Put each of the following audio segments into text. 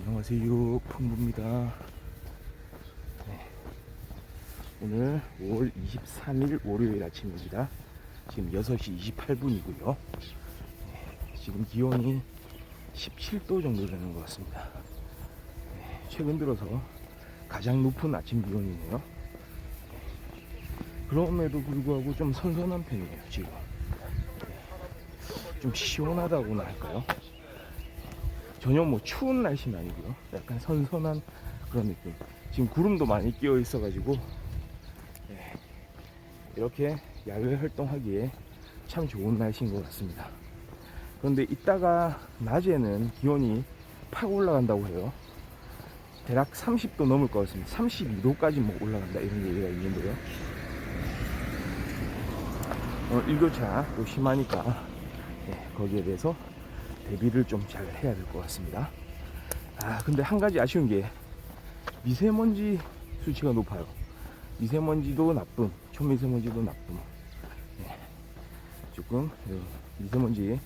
안녕하세요, 풍부입니다. 네, 오늘 5월 23일 월요일 아침입니다. 지금 6시 28분이고요. 지금 기온이 17도 정도 되는 것 같습니다. 최근 들어서 가장 높은 아침 기온이네요. 그럼에도 불구하고 좀 선선한 편이에요. 지금 좀 시원하다고나 할까요? 전혀 뭐 추운 날씨는 아니고요. 약간 선선한 그런 느낌. 지금 구름도 많이 끼어 있어 가지고 이렇게 야외 활동하기에 참 좋은 날씨인 것 같습니다. 그런데 이따가 낮에는 기온이 팍 올라간다고 해요. 대략 30도 넘을 것 같습니다. 32도까지 뭐 올라간다 이런 얘기가 있는데요. 일교차 또 심하니까 거기에 대해서 대비를 좀 잘 해야 될 것 같습니다. 근데 한 가지 아쉬운 게 미세먼지 수치가 높아요. 미세먼지도 나쁨, 초미세먼지도 나쁨. 조금 미세먼지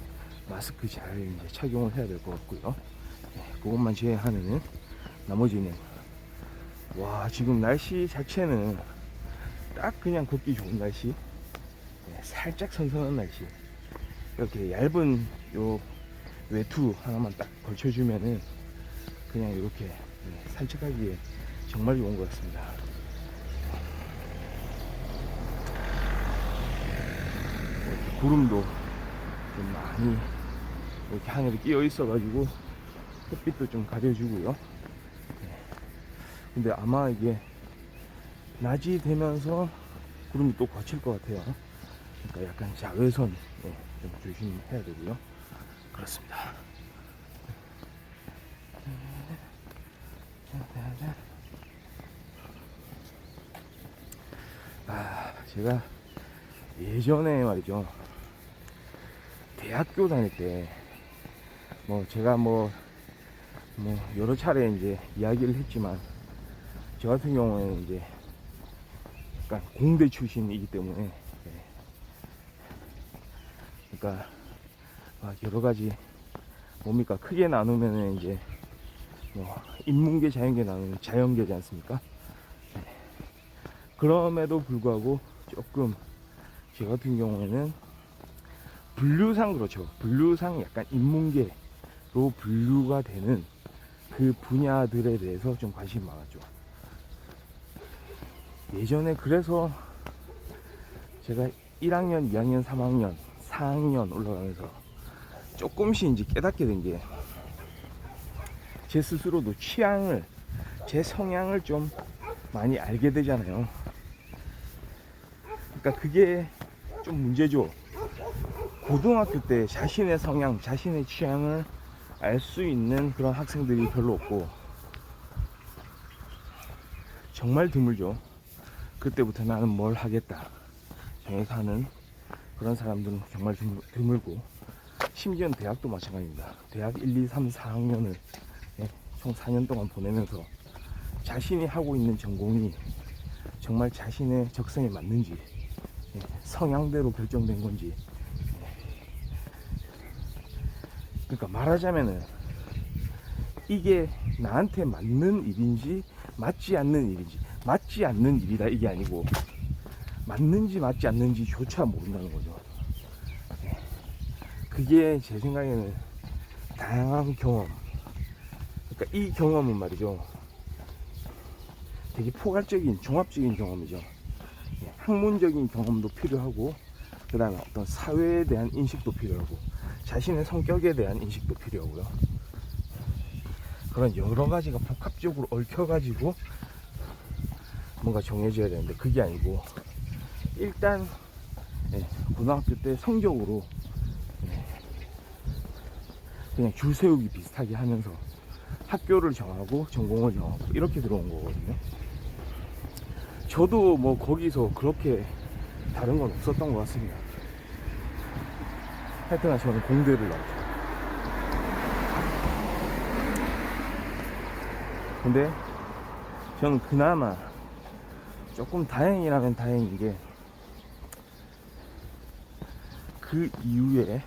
마스크 잘 이제 착용을 해야 될 것 같고요. 그것만 제외하는 나머지는 지금 날씨 자체는 딱 그냥 걷기 좋은 날씨. 살짝 선선한 날씨. 이렇게 얇은 요 외투 하나만 딱 걸쳐주면은 그냥 이렇게 산책하기에 정말 좋은 것 같습니다. 구름도 좀 많이 이렇게 하늘에 끼어 있어 가지고 햇빛도 좀 가려주고요. 근데 아마 이게 낮이 되면서 구름이 또 거칠 것 같아요. 그러니까 약간 자외선 좀 조심해야 되고요. 그렇습니다. 제가 예전에 말이죠, 대학교 다닐 때 제가 여러 차례 이제 이야기를 했지만, 저 같은 경우에는 이제 약간 공대 출신이기 때문에 그러니까 여러 가지 뭡니까, 크게 나누면은 이제 인문계 자연계 나누는 자연계지 않습니까? 그럼에도 불구하고 조금 저 같은 경우에는 분류상, 그렇죠, 분류상 약간 인문계로 분류가 되는 그 분야들에 대해서 좀 관심이 많았죠. 예전에 그래서 제가 1학년, 2학년, 3학년, 4학년 올라가면서 조금씩 이제 깨닫게 된 게, 제 스스로도 취향을, 제 성향을 좀 많이 알게 되잖아요. 그러니까 그게 좀 문제죠. 고등학교 때 자신의 성향, 자신의 취향을 알 수 있는 그런 학생들이 별로 없고, 정말 드물죠. 그때부터 나는 뭘 하겠다 정해서 하는 그런 사람들은 정말 드물고, 심지어는 대학도 마찬가지입니다. 대학 1, 2, 3, 4학년을 총 4년 동안 보내면서 자신이 하고 있는 전공이 정말 자신의 적성에 맞는지, 성향대로 결정된 건지, 그러니까 말하자면은 이게 나한테 맞는 일인지 맞지 않는 일인지, 맞지 않는 일이다 이게 아니고 맞는지 맞지 않는지 조차 모른다는 거죠. 그게 제 생각에는 다양한 경험, 그러니까 이 경험은 말이죠, 되게 포괄적인 종합적인 경험이죠. 학문적인 경험도 필요하고, 그 다음에 어떤 사회에 대한 인식도 필요하고, 자신의 성격에 대한 인식도 필요하고요. 그런 여러 가지가 복합적으로 얽혀가지고 뭔가 정해져야 되는데, 그게 아니고 일단 고등학교 때 성적으로 그냥 줄 세우기 비슷하게 하면서 학교를 정하고 전공을 정하고 이렇게 들어온 거거든요. 저도 거기서 그렇게 다른 건 없었던 것 같습니다. 하여튼 저는 공대를 나왔죠. 근데 저는 그나마 조금 다행이라면 다행인 게, 그 이후에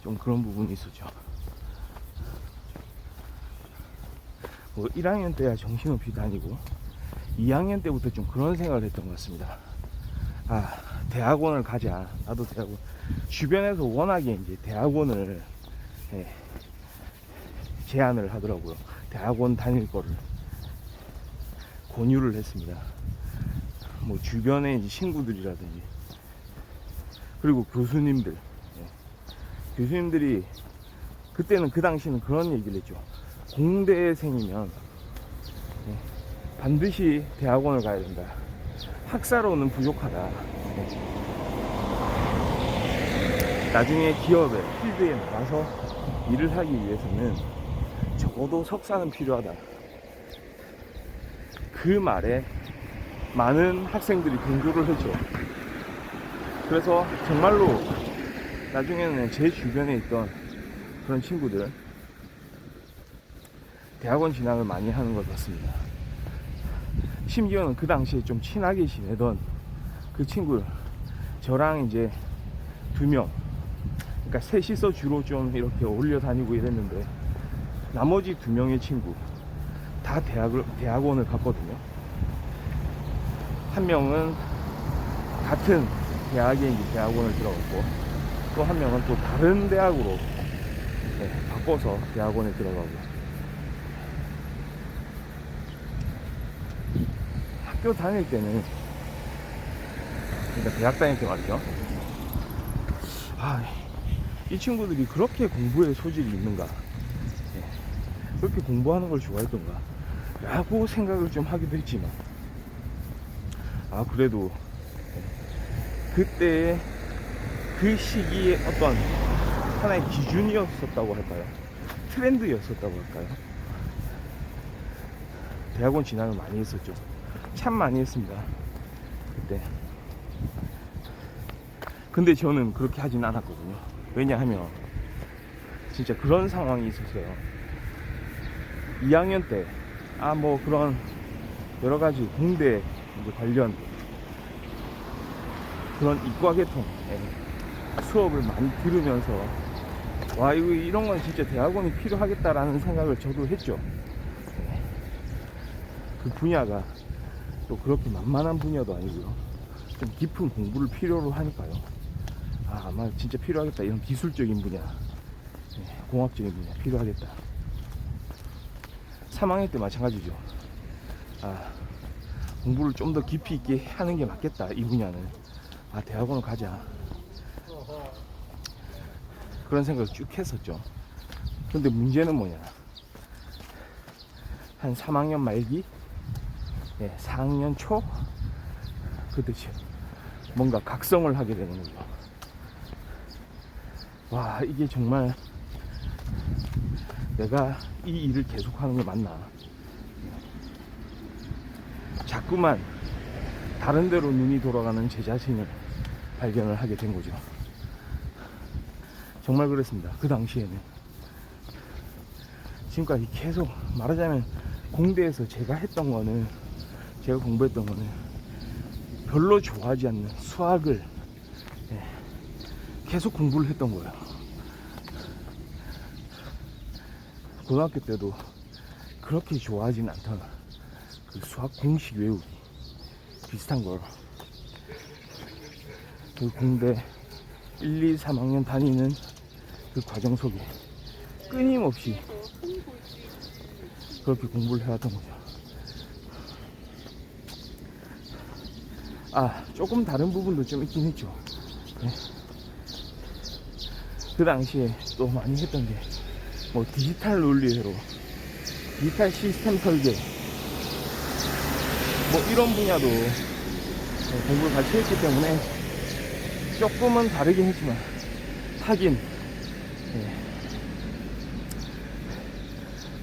좀 그런 부분이 있었죠. 뭐 1학년 때야 정신없이 다니고 2학년 때부터 좀 그런 생각을 했던 것 같습니다. 아, 대학원을 가자. 나도 대학원. 주변에서 워낙에 이제 대학원을 제안을 하더라고요. 대학원 다닐 거를 권유를 했습니다. 뭐 주변에 이제 친구들이라든지 그리고 교수님들, 교수님들이 그때는 그 당시는 그런 얘기를 했죠. 공대생이면 반드시 대학원을 가야 된다. 학사로는 부족하다. 나중에 기업에 필드에 나가서 일을 하기 위해서는 적어도 석사는 필요하다. 그 말에 많은 학생들이 동조를 했죠. 그래서 정말로 나중에는 제 주변에 있던 그런 친구들 대학원 진학을 많이 하는 것 같습니다. 심지어는 그 당시에 좀 친하게 지내던 그 친구, 저랑 이제 2명, 그러니까 셋이서 주로 좀 이렇게 어울려 다니고 이랬는데 나머지 2명의 친구 다 대학원을 갔거든요. 한 명은 같은 대학에 이제 대학원을 들어갔고, 또 한 명은 또 다른 대학으로 바꿔서 대학원에 들어가고. 학교 다닐 때는, 그러니까 대학 다닐 때 말이죠. 아, 이 친구들이 그렇게 공부에 소질이 있는가, 그렇게 공부하는 걸 좋아했던가 라고 생각을 좀 하기도 했지만, 아, 그래도 그때의 그 시기에 어떤 하나의 기준이었었다고 할까요? 트렌드였었다고 할까요? 대학원 진학을 많이 했었죠. 참 많이 했습니다, 그때. 근데 저는 그렇게 하진 않았거든요. 왜냐하면 진짜 그런 상황이 있었어요. 2학년 때 뭐 그런 여러가지 공대 관련 그런 이과계통 수업을 많이 들으면서 와, 이런 건 진짜 대학원이 필요하겠다라는 생각을 저도 했죠. 그 분야가 또 그렇게 만만한 분야도 아니고요. 좀 깊은 공부를 필요로 하니까요. 아마 진짜 필요하겠다. 이런 기술적인 분야, 공학적인 분야 필요하겠다. 3학년 때 마찬가지죠. 공부를 좀 더 깊이 있게 하는 게 맞겠다. 이 분야는. 대학원을 가자. 그런 생각을 쭉 했었죠. 근데 문제는 뭐냐. 한 3학년 말기, 4학년 초, 그때쯤 뭔가 각성을 하게 되는 거죠. 와, 이게 정말 내가 이 일을 계속하는 게 맞나. 자꾸만 다른 데로 눈이 돌아가는 제 자신을 발견을 하게 된 거죠. 정말 그랬습니다. 그 당시에는. 지금까지 계속 말하자면 공대에서 제가 공부했던 거는 별로 좋아하지 않는 수학을 계속 공부를 했던 거예요. 고등학교 때도 그렇게 좋아하진 않던 그 수학 공식 외우기 비슷한 걸 그 공대 1, 2, 3학년 다니는 그 과정 속에 끊임없이 그렇게 공부를 해왔던 거죠. 조금 다른 부분도 좀 있긴 했죠. 그 당시에 또 많이 했던 게 뭐 디지털 논리회로, 디지털 시스템 설계, 뭐 이런 분야도 공부를 같이 했기 때문에 조금은 다르긴 했지만 하긴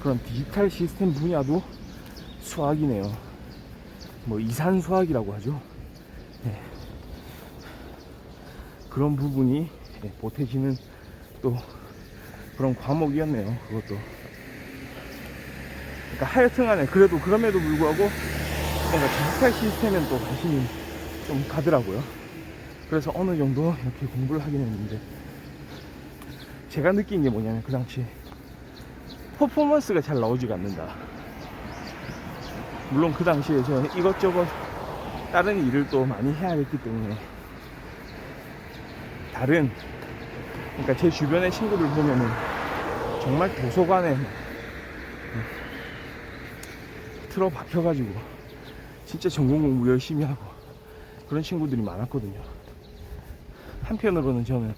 그런 디지털 시스템 분야도 수학이네요. 뭐 이산 수학이라고 하죠. 그런 부분이 보태지는 또 그런 과목이었네요. 그것도. 그러니까 하여튼간에 그래도 그럼에도 불구하고 뭔가 디지털 시스템에는 또 관심이 좀 가더라고요. 그래서 어느 정도 이렇게 공부를 하긴 했는데, 제가 느낀 게 뭐냐면 그 당시에 퍼포먼스가 잘 나오지가 않는다. 물론 그 당시에 저는 이것저것 다른 일을 또 많이 해야 했기 때문에 다른, 그러니까 제 주변의 친구들 보면은 정말 도서관에 틀어박혀가지고 진짜 전공 공부 열심히 하고 그런 친구들이 많았거든요. 한편으로는 저는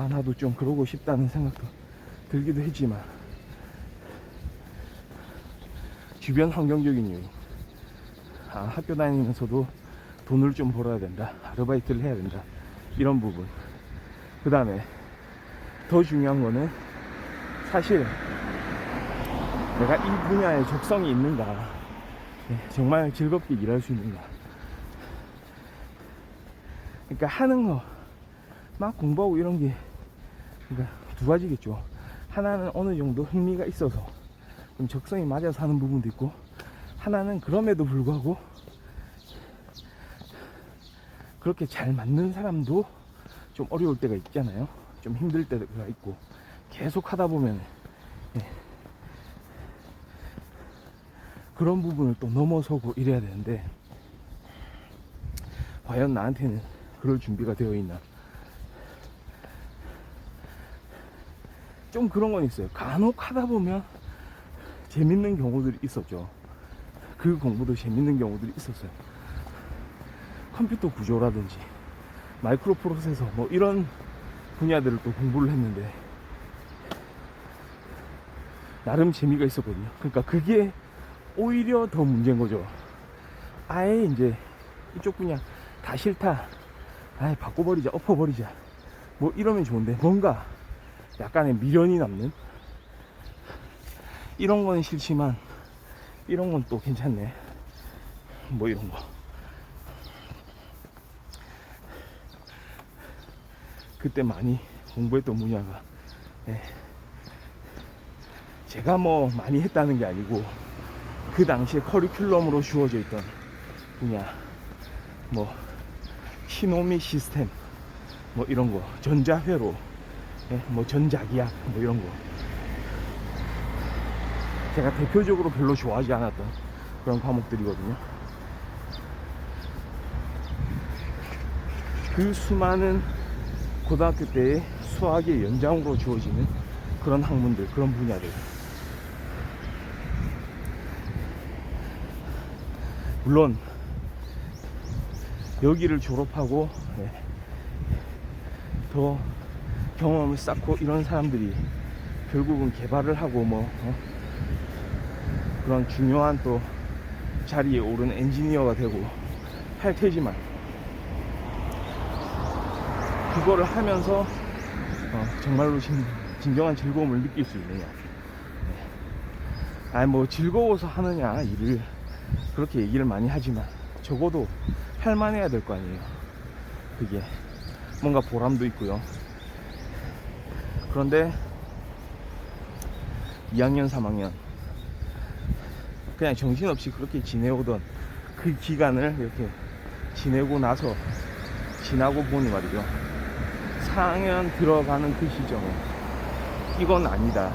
나도 좀 그러고 싶다는 생각도 들기도 했지만, 주변 환경적인 이유, 학교 다니면서도 돈을 좀 벌어야 된다, 아르바이트를 해야 된다, 이런 부분. 그 다음에 더 중요한 거는 사실 내가 이 분야에 적성이 있는가, 정말 즐겁게 일할 수 있는가. 그러니까 하는 거 막 공부하고 이런 게, 그러니까 두 가지겠죠. 하나는 어느 정도 흥미가 있어서 좀 적성이 맞아서 하는 부분도 있고, 하나는 그럼에도 불구하고 그렇게 잘 맞는 사람도 좀 어려울 때가 있잖아요. 좀 힘들 때가 있고, 계속 하다 보면 그런 부분을 또 넘어서고 이래야 되는데, 과연 나한테는 그럴 준비가 되어 있나. 좀 그런 건 있어요. 간혹 하다 보면 재밌는 경우들이 있었죠. 그 공부도 재밌는 경우들이 있었어요. 컴퓨터 구조라든지 마이크로 프로세서 뭐 이런 분야들을 또 공부를 했는데 나름 재미가 있었거든요. 그러니까 그게 오히려 더 문제인 거죠. 아예 이제 이쪽 분야 다 싫다, 아예 바꿔버리자, 엎어버리자, 뭐 이러면 좋은데, 뭔가 약간의 미련이 남는 이런 건 싫지만 이런 건 또 괜찮네, 뭐 이런 거. 그때 많이 공부했던 분야가, 제가 뭐 많이 했다는 게 아니고 그 당시에 커리큘럼으로 주어져 있던 분야, 뭐 시노미 시스템, 뭐 이런 거, 전자회로, 뭐 전자기학, 뭐 이런 거. 제가 대표적으로 별로 좋아하지 않았던 그런 과목들이거든요. 그 수많은 고등학교 때의 수학의 연장으로 주어지는 그런 학문들, 그런 분야들. 물론 여기를 졸업하고 더 경험을 쌓고 이런 사람들이 결국은 개발을 하고 뭐 그런 중요한 또 자리에 오른 엔지니어가 되고 할 테지만, 그거를 하면서 정말로 진정한 즐거움을 느낄 수 있느냐. 아니 뭐 즐거워서 하느냐 일을 그렇게 얘기를 많이 하지만 적어도 할만해야 될 거 아니에요. 그게 뭔가 보람도 있고요. 그런데 2학년 3학년 그냥 정신없이 그렇게 지내오던 그 기간을 이렇게 지내고 나서 지나고 보니 말이죠, 4학년 들어가는 그 시점에 이건 아니다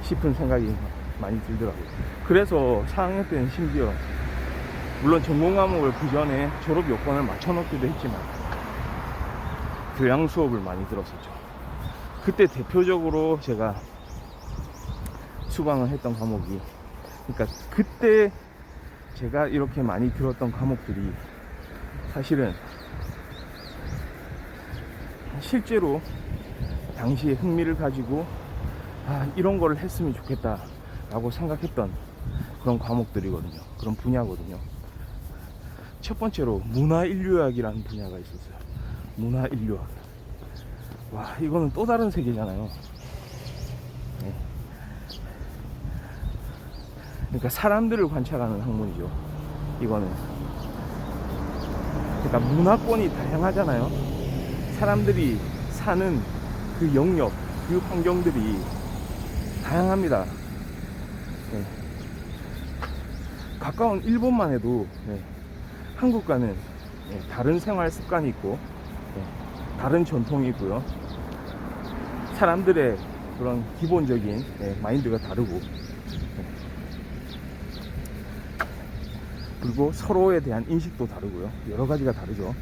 싶은 생각이 많이 들더라고요. 그래서 4학년 때는 심지어 물론 전공 과목을 그 전에 졸업 요건을 맞춰놓기도 했지만 교양 수업을 많이 들었었죠. 그때 대표적으로 제가 수강을 했던 과목이, 그러니까 그때 제가 이렇게 많이 들었던 과목들이 사실은 실제로 당시에 흥미를 가지고 이런 거를 했으면 좋겠다 라고 생각했던 그런 과목들이거든요. 그런 분야거든요. 첫 번째로 문화인류학이라는 분야가 있었어요. 문화인류학. 와, 이거는 또 다른 세계잖아요. 그러니까 사람들을 관찰하는 학문이죠. 이거는. 그러니까 문화권이 다양하잖아요. 사람들이 사는 그 영역, 그 환경들이 다양합니다. 가까운 일본만 해도 한국과는 다른 생활 습관이 있고 다른 전통이 있고요. 사람들의 그런 기본적인 마인드가 다르고, 그리고 서로에 대한 인식도 다르고요. 여러 가지가 다르죠.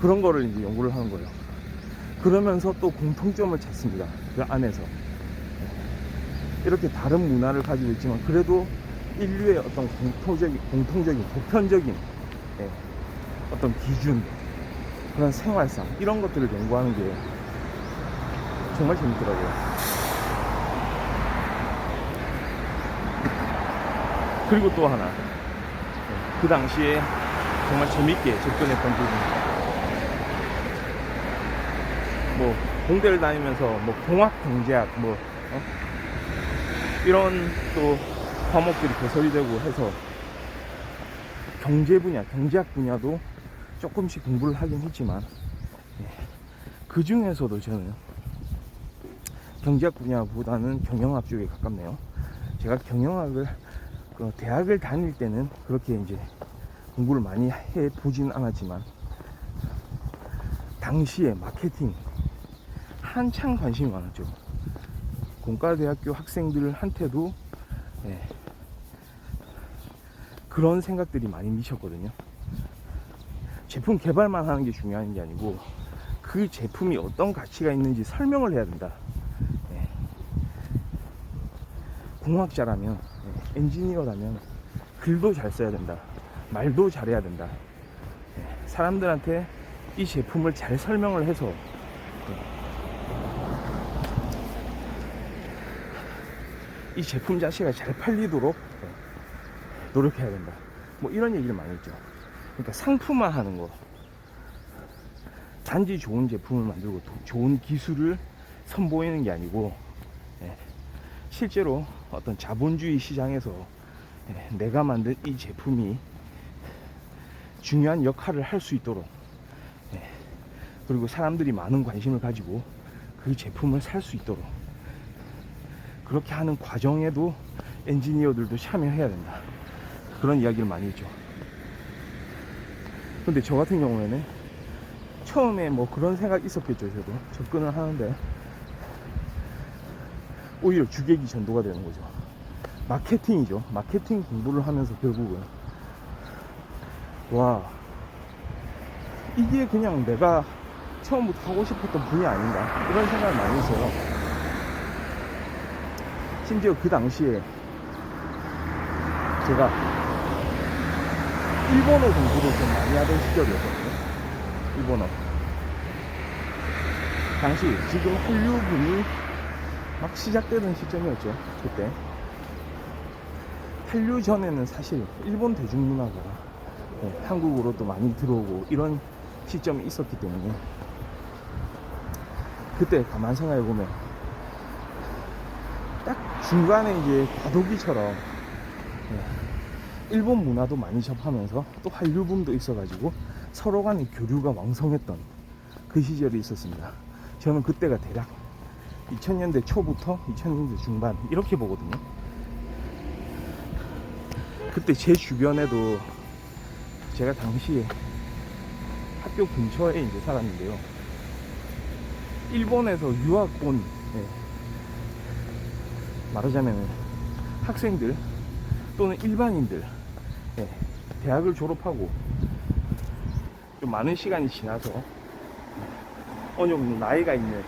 그런 거를 이제 연구를 하는 거예요. 그러면서 또 공통점을 찾습니다. 그 안에서. 이렇게 다른 문화를 가지고 있지만 그래도 인류의 어떤 공통적인 보편적인 어떤 기준, 그런 생활상, 이런 것들을 연구하는 게 정말 재밌더라고요. 그리고 또 하나, 그 당시에 정말 재밌게 접근했던 부분입니다. 뭐 공대를 다니면서 뭐 공학 경제학 이런 또 과목들이 개설이 되고 해서 경제 분야, 경제학 분야도 조금씩 공부를 하긴 했지만, 그 중에서도 저는 경제학 분야보다는 경영학 쪽에 가깝네요. 제가 경영학을 대학을 다닐 때는 그렇게 이제 공부를 많이 해 보진 않았지만, 당시에 마케팅 한창 관심이 많았죠. 공과대학교 학생들한테도 그런 생각들이 많이 미쳤거든요. 제품 개발만 하는 게 중요한 게 아니고 그 제품이 어떤 가치가 있는지 설명을 해야 된다. 공학자라면, 엔지니어라면 글도 잘 써야 된다. 말도 잘해야 된다. 사람들한테 이 제품을 잘 설명을 해서 이 제품 자체가 잘 팔리도록 노력해야 된다. 뭐 이런 얘기를 많이 했죠. 그러니까 상품화하는 거, 단지 좋은 제품을 만들고 좋은 기술을 선보이는 게 아니고, 실제로 어떤 자본주의 시장에서 내가 만든 이 제품이 중요한 역할을 할 수 있도록, 그리고 사람들이 많은 관심을 가지고 그 제품을 살 수 있도록, 그렇게 하는 과정에도 엔지니어들도 참여해야 된다. 그런 이야기를 많이 했죠. 근데 저 같은 경우에는 처음에 뭐 그런 생각 있었겠죠. 저도 접근을 하는데 오히려 주객이 전도가 되는 거죠. 마케팅이죠. 마케팅 공부를 하면서 결국은 와, 이게 그냥 내가 처음부터 하고 싶었던 분야 아닌가, 이런 생각을 많이 했어요. 심지어 그 당시에 제가 일본어 공부를 좀 많이 하던 시절이었거든요. 일본어. 당시 지금 한류붐이 막 시작되던 시점이었죠. 그때. 한류 전에는 사실 일본 대중문화가 한국으로 또 많이 들어오고 이런 시점이 있었기 때문에, 그때 가만 생각해보면 딱 중간에 이제 과도기처럼 일본 문화도 많이 접하면서 또 한류붐도 있어가지고 서로 간의 교류가 왕성했던 그 시절이 있었습니다. 저는 그때가 대략 2000년대 초부터 2000년대 중반 이렇게 보거든요. 그때 제 주변에도, 제가 당시에 학교 근처에 이제 살았는데요, 일본에서 유학 온, 말하자면 학생들 또는 일반인들, 대학을 졸업하고 좀 많은 시간이 지나서 어느 정도 나이가 있는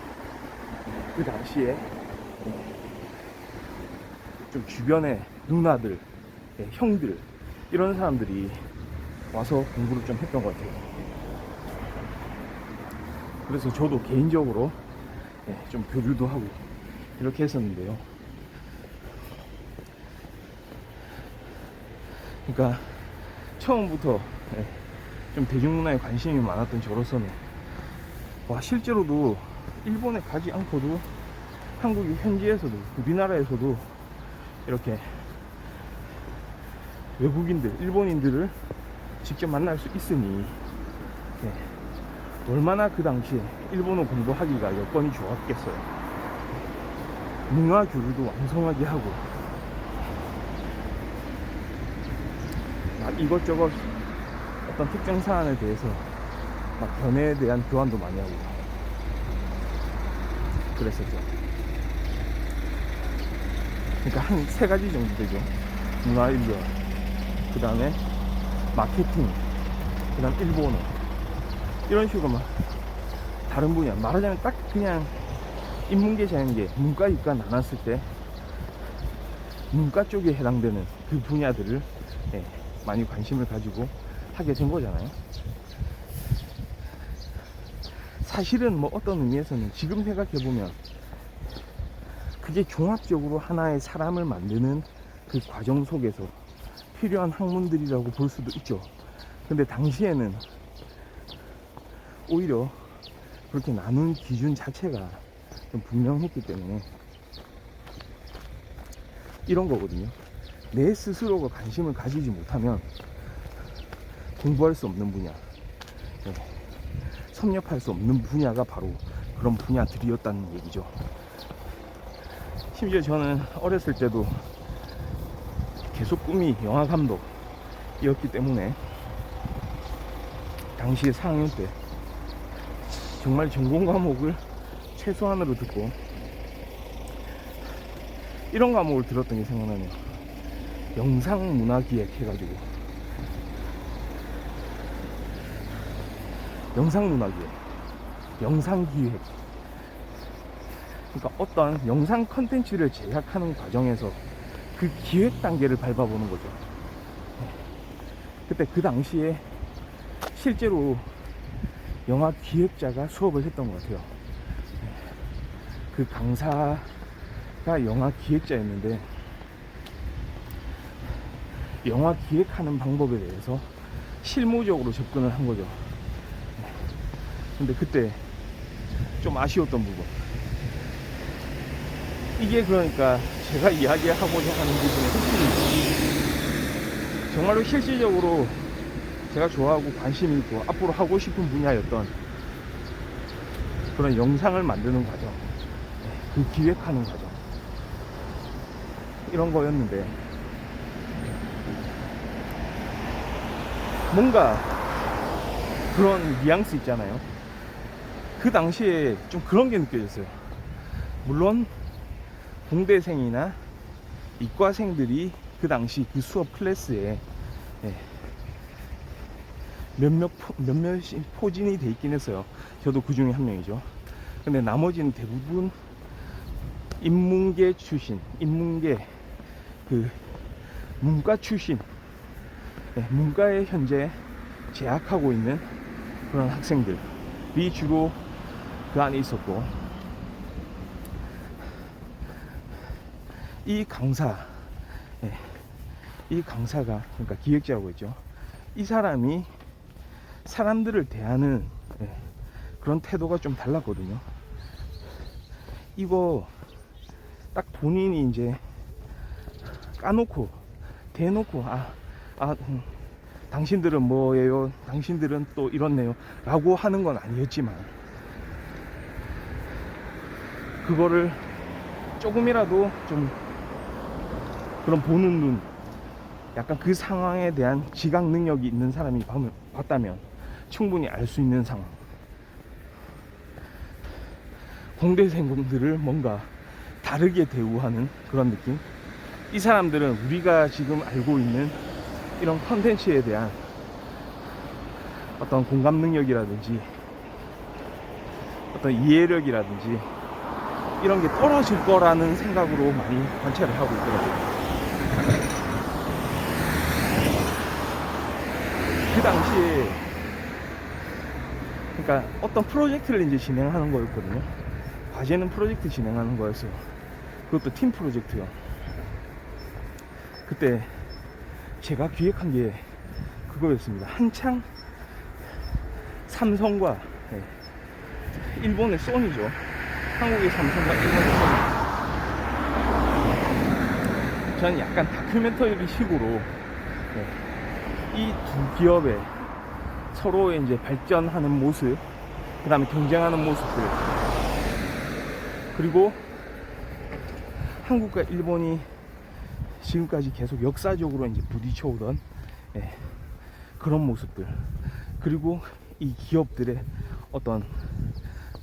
그 당시에 좀 주변에 누나들, 형들, 이런 사람들이 와서 공부를 좀 했던 것 같아요. 그래서 저도 개인적으로 좀 교류도 하고 이렇게 했었는데요. 그러니까 처음부터 좀 대중문화에 관심이 많았던 저로서는, 와, 실제로도 일본에 가지 않고도 한국의 현지에서도, 우리나라에서도 이렇게 외국인들, 일본인들을 직접 만날 수 있으니 얼마나 그 당시에 일본어 공부하기가 여건이 좋았겠어요. 문화 교류도 왕성하게 하고 막 이것저것 어떤 특정 사안에 대해서 막 견해에 대한 교환도 많이 하고, 그랬었죠. 그러니까 한 세 가지 정도 되죠. 문화 인력, 그 다음에 마케팅, 그 다음 일본어, 이런 식으로 막 다른 분야, 말하자면 딱 그냥 인문계, 자연계, 문과, 이과 나눴을 때 문과 쪽에 해당되는 그 분야들을 많이 관심을 가지고 하게 된 거잖아요. 사실은 뭐 어떤 의미에서는 지금 생각해보면 그게 종합적으로 하나의 사람을 만드는 그 과정 속에서 필요한 학문들이라고 볼 수도 있죠. 근데 당시에는 오히려 그렇게 나눈 기준 자체가 좀 분명했기 때문에 이런 거거든요. 내 스스로가 관심을 가지지 못하면 공부할 수 없는 분야, 섭렵할 수 없는 분야가 바로 그런 분야들이었다는 얘기죠. 심지어 저는 어렸을 때도 계속 꿈이 영화 감독이었기 때문에 당시에 4학년 때 정말 전공 과목을 최소한으로 듣고 이런 과목을 들었던 게 생각나네요. 영상문화기획 해가지고, 영상문화기획, 영상기획, 그러니까 어떤 영상 컨텐츠를 제작하는 과정에서 그 기획 단계를 밟아보는 거죠. 그때 그 당시에 실제로 영화 기획자가 수업을 했던 것 같아요. 그 강사가 영화 기획자였는데 영화 기획하는 방법에 대해서 실무적으로 접근을 한 거죠. 근데 그때 좀 아쉬웠던 부분, 이게 그러니까 제가 이야기하고자 하는 부분의 핵심이죠. 정말로 실질적으로 제가 좋아하고 관심이 있고 앞으로 하고 싶은 분야였던 그런 영상을 만드는 과정, 그 기획하는 과정, 이런 거였는데 뭔가 그런 뉘앙스 있잖아요. 그 당시에 좀 그런 게 느껴졌어요. 물론 공대생이나 이과생들이 그 당시 그 수업 클래스에 몇몇이 포진이 돼 있긴 했어요. 저도 그 중에 한 명이죠. 근데 나머지는 대부분 인문계 출신, 인문계 그 문과 출신, 문과에 현재 재학하고 있는 그런 학생들이 주로 그 안에 있었고, 이 강사가 그러니까 기획자라고 했죠. 이 사람이 사람들을 대하는 그런 태도가 좀 달랐거든요. 이거 딱 본인이 이제 까놓고 대놓고 당신들은 뭐예요, 당신들은 또 이렇네요 라고 하는 건 아니었지만 그거를 조금이라도 좀 그런 보는 눈, 약간 그 상황에 대한 지각 능력이 있는 사람이 봤다면 충분히 알 수 있는 상황. 공대생들을 뭔가 다르게 대우하는 그런 느낌. 이 사람들은 우리가 지금 알고 있는 이런 컨텐츠에 대한 어떤 공감 능력이라든지 어떤 이해력이라든지 이런 게 떨어질 거라는 생각으로 많이 관찰을 하고 있더라고요. 그 당시에 그러니까 어떤 프로젝트를 이제 진행하는 거였거든요. 과제는 프로젝트 진행하는 거였어요. 그것도 팀 프로젝트요. 그때 제가 기획한 게 그거였습니다. 한창 삼성과 일본의 소니죠. 한국의 삼성과 일본의 소니. 저는 약간 다큐멘터리 식으로 이 두 기업의 서로의 이제 발전하는 모습, 그 다음에 경쟁하는 모습들, 그리고 한국과 일본이 지금까지 계속 역사적으로 이제 부딪혀오던 그런 모습들, 그리고 이 기업들의 어떤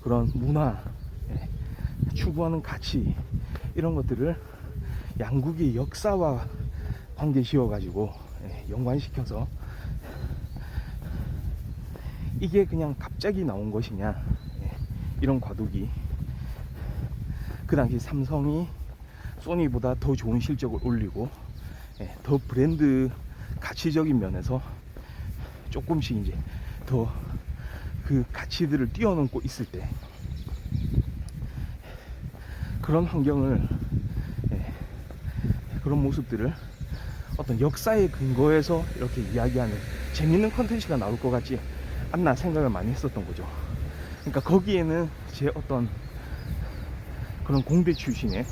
그런 문화, 추구하는 가치 이런 것들을 양국의 역사와 관계 지어 가지고 연관시켜서 이게 그냥 갑자기 나온 것이냐, 이런 과도기. 그 당시 삼성이 소니보다 더 좋은 실적을 올리고 더 브랜드 가치적인 면에서 조금씩 이제 더 그 가치들을 뛰어넘고 있을 때, 그런 환경을, 그런 모습들을 어떤 역사의 근거에서 이렇게 이야기하는 재밌는 컨텐츠가 나올 것 같지 않나 생각을 많이 했었던 거죠. 그러니까 거기에는 제 어떤 그런 공대 출신의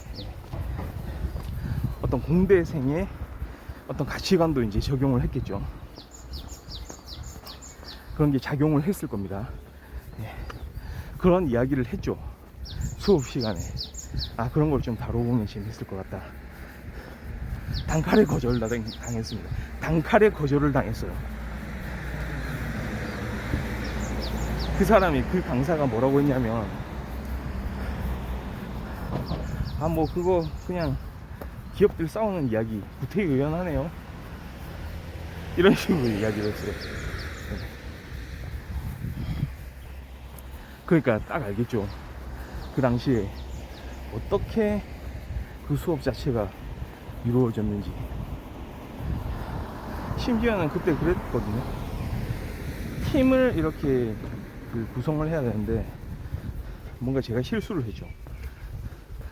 어떤 공대생의 어떤 가치관도 이제 적용을 했겠죠. 그런 게 작용을 했을 겁니다. 그런 이야기를 했죠, 수업 시간에. 그런 걸 좀 다뤄보면 재밌을 것 같다. 단칼에 거절을 당했습니다. 단칼에 거절을 당했어요. 그 사람이, 그 강사가 뭐라고 했냐면, 뭐 그거 그냥 기업들 싸우는 이야기 구태의연하네요, 이런 식으로 이야기를 했어요. 그러니까 딱 알겠죠, 그 당시에 어떻게 그 수업 자체가 이루어졌는지. 심지어는 그때 그랬거든요. 팀을 이렇게 구성을 해야 되는데 뭔가 제가 실수를 했죠.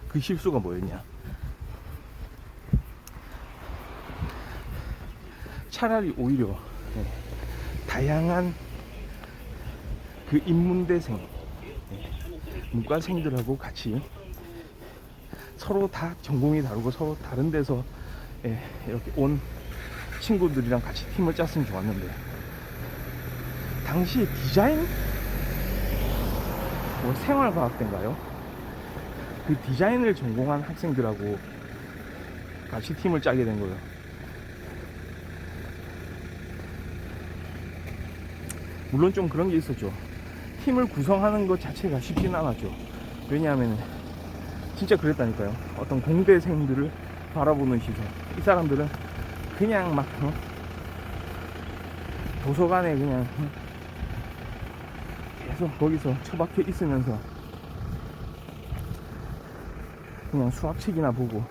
그 실수가 뭐였냐, 차라리 오히려 다양한 그 인문대생, 문과생들하고 같이 서로 다 전공이 다르고 서로 다른 데서 이렇게 온 친구들이랑 같이 팀을 짰으면 좋았는데, 당시 디자인, 뭐 생활과학대인가요? 그 디자인을 전공한 학생들하고 같이 팀을 짜게 된 거예요. 물론 좀 그런 게 있었죠. 팀을 구성하는 것 자체가 쉽진 않았죠. 왜냐하면 진짜 그랬다니까요. 어떤 공대생들을 바라보는 시선, 이 사람들은 그냥 막 도서관에 그냥 계속 거기서 처박혀 있으면서 그냥 수학책이나 보고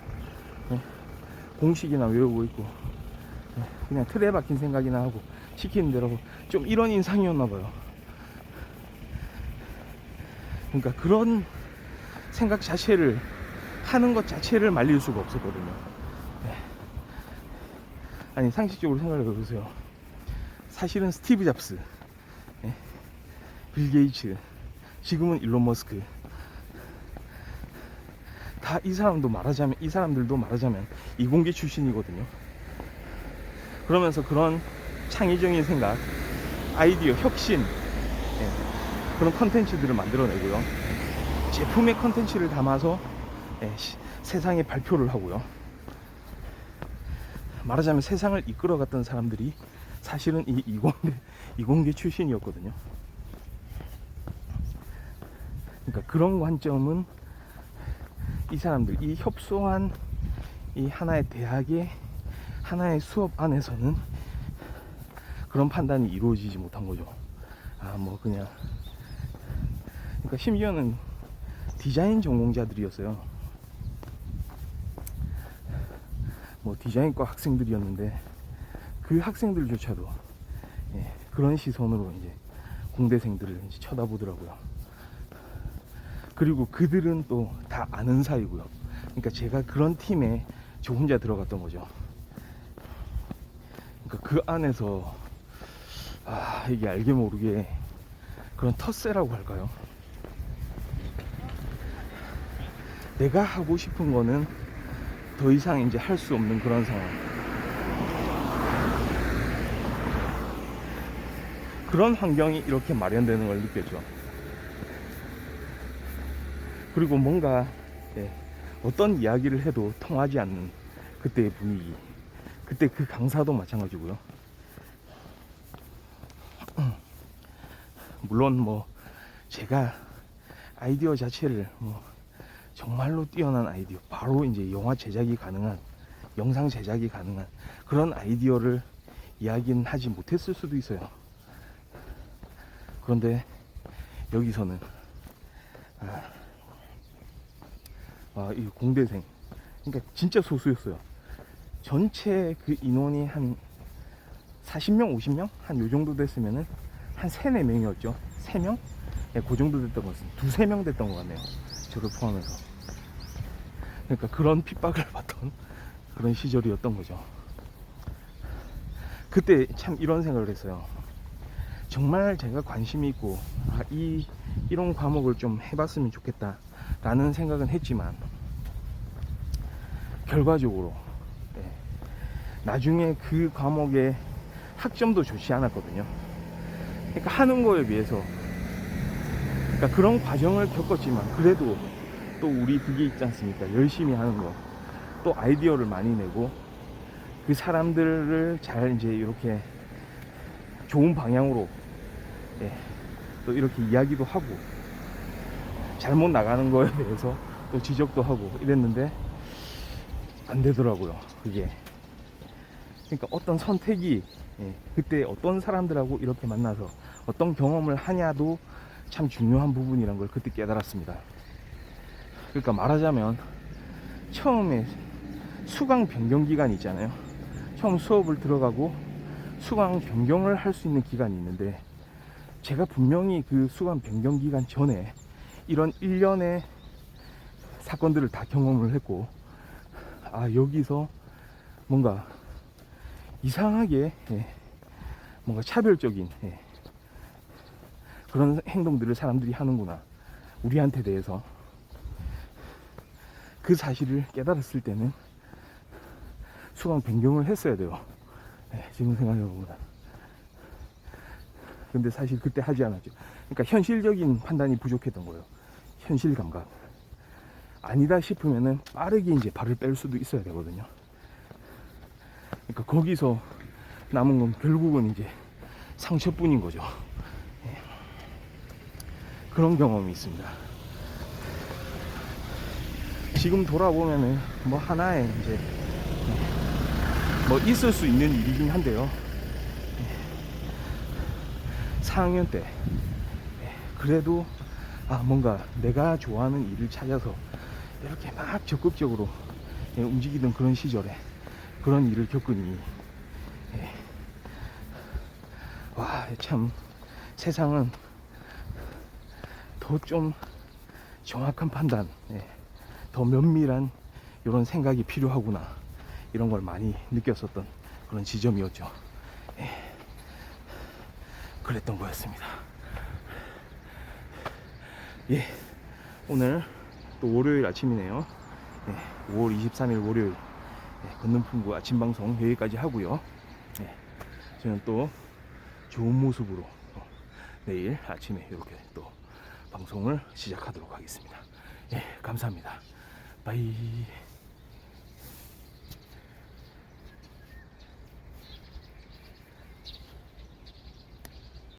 공식이나 외우고 있고 그냥 틀에 박힌 생각이나 하고 시키는 대로 하고, 좀 이런 인상이었나 봐요. 그러니까 그런 생각 자체를 하는 것 자체를 말릴 수가 없었거든요. 아니, 상식적으로 생각을 해보세요. 사실은 스티브 잡스, 빌 게이츠, 지금은 일론 머스크, 다 이 사람들도 말하자면 이공계 출신이거든요. 그러면서 그런 창의적인 생각, 아이디어, 혁신, 그런 컨텐츠들을 만들어내고요. 제품의 컨텐츠를 담아서 세상에 발표를 하고요. 말하자면 세상을 이끌어갔던 사람들이 사실은 이 이공계 출신이었거든요. 그러니까 그런 관점은 이 사람들, 이 협소한 이 하나의 대학의 하나의 수업 안에서는 그런 판단이 이루어지지 못한 거죠. 뭐 그냥, 그러니까 심지어는 디자인 전공자들이었어요. 뭐 디자인과 학생들이었는데 그 학생들조차도 그런 시선으로 이제 공대생들을 이제 쳐다보더라고요. 그리고 그들은 또 다 아는 사이고요. 그러니까 제가 그런 팀에 저 혼자 들어갔던 거죠. 그러니까 그 안에서 이게 알게 모르게 그런 텃세라고 할까요? 내가 하고 싶은 거는 더 이상 이제 할 수 없는 그런 상황. 그런 환경이 이렇게 마련되는 걸 느꼈죠. 그리고 뭔가 어떤 이야기를 해도 통하지 않는 그때의 분위기. 그때 그 강사도 마찬가지고요. 물론 뭐 제가 아이디어 자체를 뭐 정말로 뛰어난 아이디어, 바로 이제 영화 제작이 가능한, 영상 제작이 가능한 그런 아이디어를 이야기는 하지 못했을 수도 있어요. 그런데 여기서는 이 공대생, 그러니까 진짜 소수였어요. 전체 그 인원이 한 40명, 50명? 한 요 정도 됐으면은 한 3, 4명이었죠. 3명? 네, 그 정도 됐던 것 같습니다. 2, 3명 됐던 것 같네요. 저를 포함해서. 그러니까 그런 핍박을 받던 그런 시절이었던 거죠. 그때 참 이런 생각을 했어요. 정말 제가 관심이 있고 이런 과목을 좀 해봤으면 좋겠다 라는 생각은 했지만, 결과적으로 나중에 그 과목의 학점도 좋지 않았거든요. 그러니까 하는 거에 비해서, 그러니까 그런 과정을 겪었지만 그래도 또 우리 그게 있지 않습니까? 열심히 하는 거, 또 아이디어를 많이 내고 그 사람들을 잘 이제 이렇게 좋은 방향으로 또 이렇게 이야기도 하고, 잘못 나가는 거에 대해서 또 지적도 하고 이랬는데 안 되더라고요, 그게. 그러니까 어떤 선택이 그때 어떤 사람들하고 이렇게 만나서 어떤 경험을 하냐도 참 중요한 부분이란 걸 그때 깨달았습니다. 그러니까 말하자면 처음에 수강 변경 기간이 있잖아요. 처음 수업을 들어가고 수강 변경을 할 수 있는 기간이 있는데, 제가 분명히 그 수강 변경 기간 전에 이런 일련의 사건들을 다 경험을 했고, 여기서 뭔가 이상하게 뭔가 차별적인 그런 행동들을 사람들이 하는구나, 우리한테 대해서. 그 사실을 깨달았을 때는 수강 변경을 했어야 돼요. 지금 생각해보면. 근데 사실 그때 하지 않았죠. 그러니까 현실적인 판단이 부족했던 거예요. 현실 감각. 아니다 싶으면은 빠르게 이제 발을 뺄 수도 있어야 되거든요. 그러니까 거기서 남은 건 결국은 이제 상처뿐인 거죠. 그런 경험이 있습니다. 지금 돌아보면은 뭐 하나의 이제 뭐 있을 수 있는 일이긴 한데요. 4학년 때 그래도 뭔가 내가 좋아하는 일을 찾아서 이렇게 막 적극적으로 움직이던 그런 시절에 그런 일을 겪으니, 참 세상은 더 좀 정확한 판단, 더 면밀한 이런 생각이 필요하구나, 이런 걸 많이 느꼈었던 그런 지점이었죠. 그랬던 거였습니다. 오늘 또 월요일 아침이네요. 5월 23일 월요일 걷는 풍구 아침 방송 여기까지 하고요. 저는 또 좋은 모습으로 내일 아침에 이렇게 또 방송을 시작하도록 하겠습니다. 감사합니다. 바이.